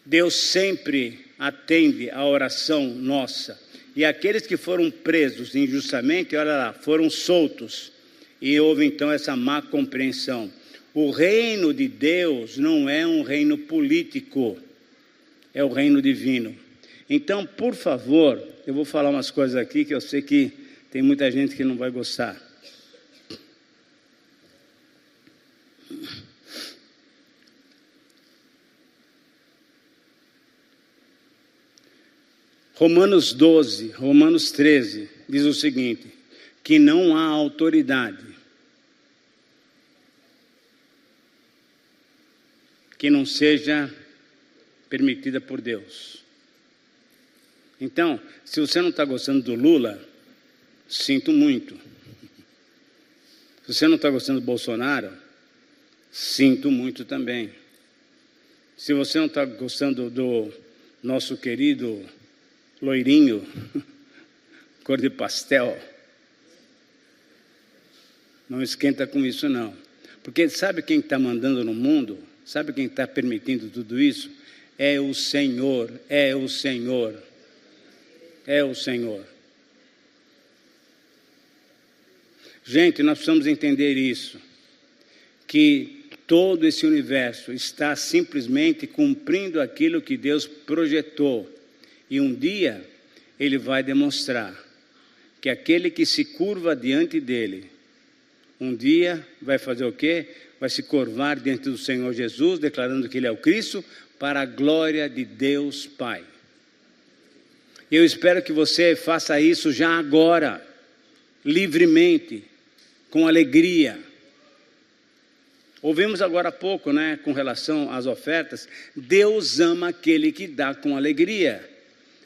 Deus sempre atende a oração nossa. E aqueles que foram presos injustamente, olha lá, foram soltos. E houve então essa má compreensão. O reino de Deus não é um reino político, é o reino divino. Então, por favor, eu vou falar umas coisas aqui que eu sei que tem muita gente que não vai gostar. Romanos 12, Romanos 13, diz o seguinte: que não há autoridade que não seja permitida por Deus. Então, se você não está gostando do Lula, sinto muito. Se você não está gostando do Bolsonaro, sinto muito também. Se você não está gostando do nosso querido loirinho, cor de pastel, Não esquenta com isso, não. Porque sabe quem está mandando no mundo? Sabe quem está permitindo tudo isso? É o Senhor, é o Senhor, é o Senhor. Gente, nós precisamos entender isso, que todo esse universo está simplesmente cumprindo aquilo que Deus projetou. E um dia Ele vai demonstrar que aquele que se curva diante dEle, um dia vai fazer o quê? Vai se curvar diante do Senhor Jesus, declarando que Ele é o Cristo, para a glória de Deus Pai. Eu espero que você faça isso já agora, livremente, com alegria. Ouvimos agora há pouco, com relação às ofertas, Deus ama aquele que dá com alegria.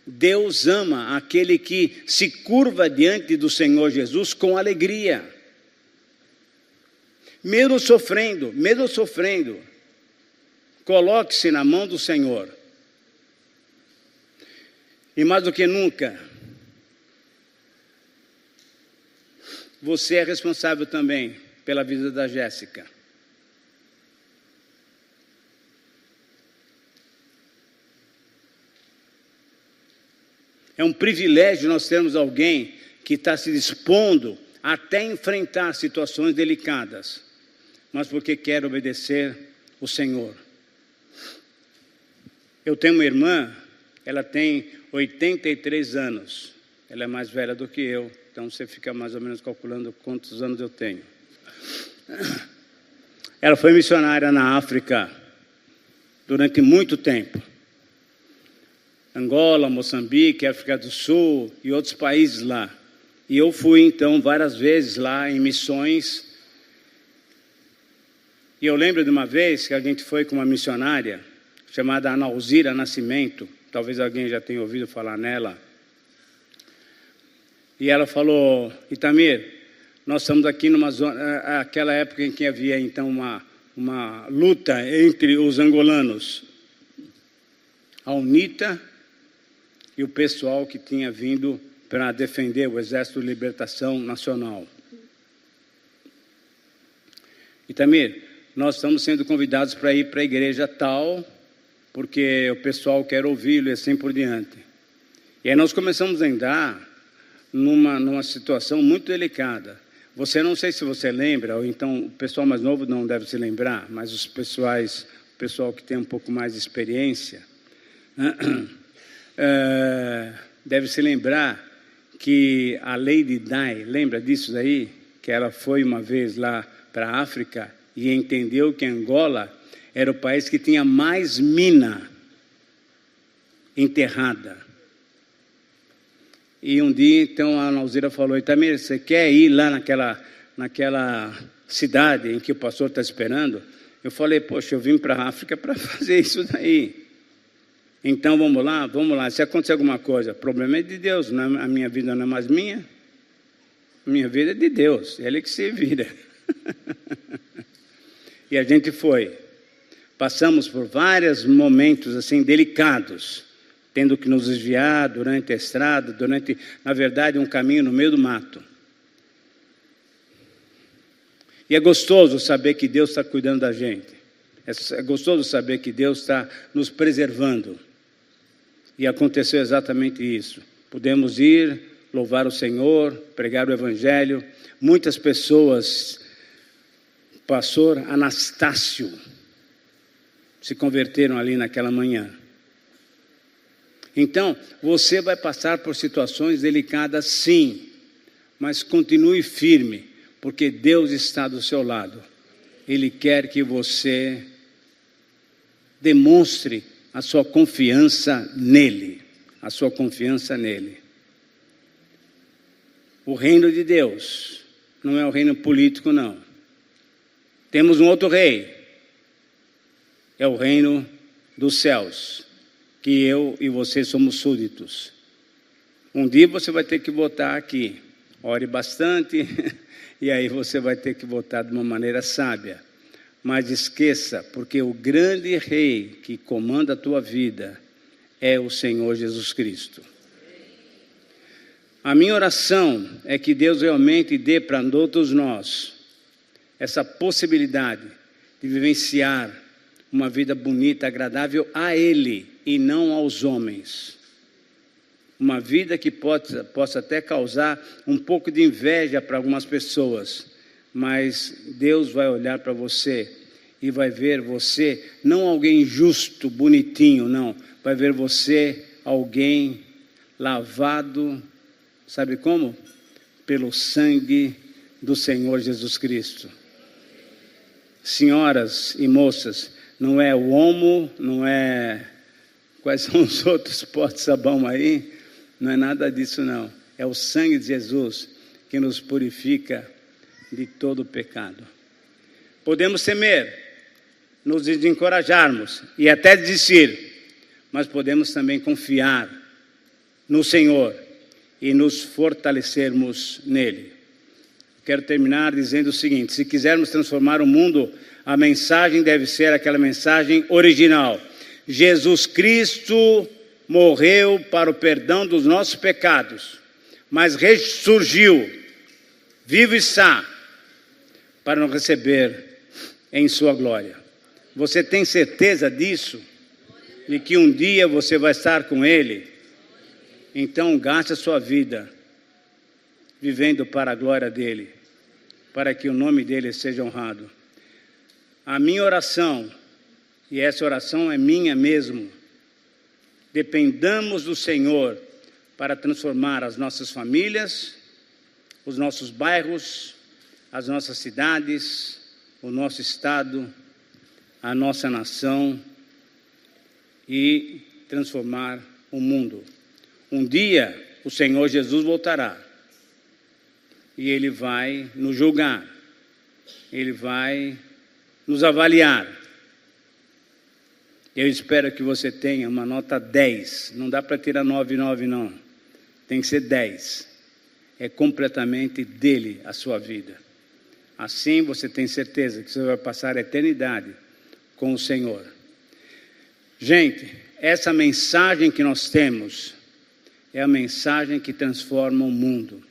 Deus ama aquele que se curva diante do Senhor Jesus com alegria. Mesmo sofrendo, coloque-se na mão do Senhor. E mais do que nunca, você é responsável também pela vida da Jéssica. É um privilégio nós termos alguém que está se dispondo até enfrentar situações delicadas, mas porque quer obedecer o Senhor. Eu tenho uma irmã, ela tem 83 anos, ela é mais velha do que eu, então você fica mais ou menos calculando quantos anos eu tenho. Ela foi missionária na África durante muito tempo. Angola, Moçambique, África do Sul e outros países lá. E eu fui, então, várias vezes lá em missões. E eu lembro de uma vez que a gente foi com uma missionária chamada Analzira Nascimento. Talvez alguém já tenha ouvido falar nela. E ela falou: Itamir, nós estamos aqui numa zona... Aquela época em que havia, então, uma luta entre os angolanos. A UNITA e o pessoal que tinha vindo para defender o Exército de Libertação Nacional. Itamir, nós estamos sendo convidados para ir para a igreja tal, porque o pessoal quer ouvi-lo e assim por diante. E aí nós começamos a andar numa situação muito delicada. Você, não sei se você lembra, ou então o pessoal mais novo não deve se lembrar, mas o pessoal que tem um pouco mais de experiência, deve se lembrar que a Lady Di, lembra disso daí? Que ela foi uma vez lá para a África e entendeu que Angola era o país que tinha mais mina enterrada. E um dia, então, a Analzira falou: Itamir, você quer ir lá naquela cidade em que o pastor está esperando? Eu falei: poxa, eu vim para a África para fazer isso daí. Então, vamos lá. Se acontecer alguma coisa, o problema é de Deus, não é, a minha vida não é mais minha. A minha vida é de Deus, Ele que se vira. E a gente foi. Passamos por vários momentos assim delicados, tendo que nos desviar durante a estrada, na verdade, um caminho no meio do mato. E é gostoso saber que Deus está cuidando da gente. É gostoso saber que Deus está nos preservando. E aconteceu exatamente isso. Pudemos ir, louvar o Senhor, pregar o Evangelho. Muitas pessoas, pastor Anastácio, se converteram ali naquela manhã. Então, você vai passar por situações delicadas, sim, mas continue firme, porque Deus está do seu lado. Ele quer que você demonstre a sua confiança nele, O reino de Deus não é o reino político, não. Temos um outro rei, é o reino dos céus, que eu e você somos súditos. Um dia você vai ter que votar aqui, ore bastante, e aí você vai ter que votar de uma maneira sábia. Mas esqueça, porque o grande rei que comanda a tua vida é o Senhor Jesus Cristo. A minha oração é que Deus realmente dê para todos nós essa possibilidade de vivenciar uma vida bonita, agradável a Ele e não aos homens. Uma vida que possa até causar um pouco de inveja para algumas pessoas, mas Deus vai olhar para você e vai ver você, não alguém justo, bonitinho, não. Vai ver você alguém lavado, sabe como? Pelo sangue do Senhor Jesus Cristo. Senhoras e moças, não é o Omo, não é... Quais são os outros potes de sabão aí? Não é nada disso, não. É o sangue de Jesus que nos purifica de todo o pecado. Podemos temer, nos desencorajarmos e até desistir, mas podemos também confiar no Senhor e nos fortalecermos nele. Quero terminar dizendo o seguinte: se quisermos transformar o mundo, a mensagem deve ser aquela mensagem original. Jesus Cristo morreu para o perdão dos nossos pecados, mas ressurgiu, vivo e está, para nos receber em sua glória. Você tem certeza disso? De que um dia você vai estar com Ele? Então gaste a sua vida vivendo para a glória dEle, para que o nome dEle seja honrado. A minha oração, e essa oração é minha mesmo, dependamos do Senhor para transformar as nossas famílias, os nossos bairros, as nossas cidades, o nosso estado, a nossa nação e transformar o mundo. Um dia o Senhor Jesus voltará e Ele vai nos julgar, Ele vai nos avaliar. Eu espero que você tenha uma nota 10, não dá para tirar 9,9 não, tem que ser 10, é completamente dele a sua vida. Assim você tem certeza que você vai passar a eternidade com o Senhor. Gente, essa mensagem que nós temos é a mensagem que transforma o mundo.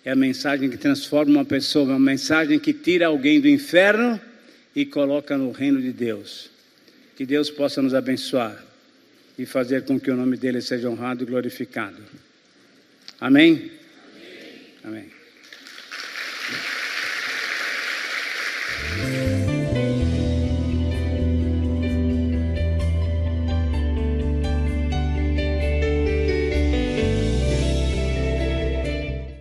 É a mensagem que transforma uma pessoa, uma mensagem que tira alguém do inferno e coloca no reino de Deus. Que Deus possa nos abençoar e fazer com que o nome dele seja honrado e glorificado. Amém? Amém. Amém.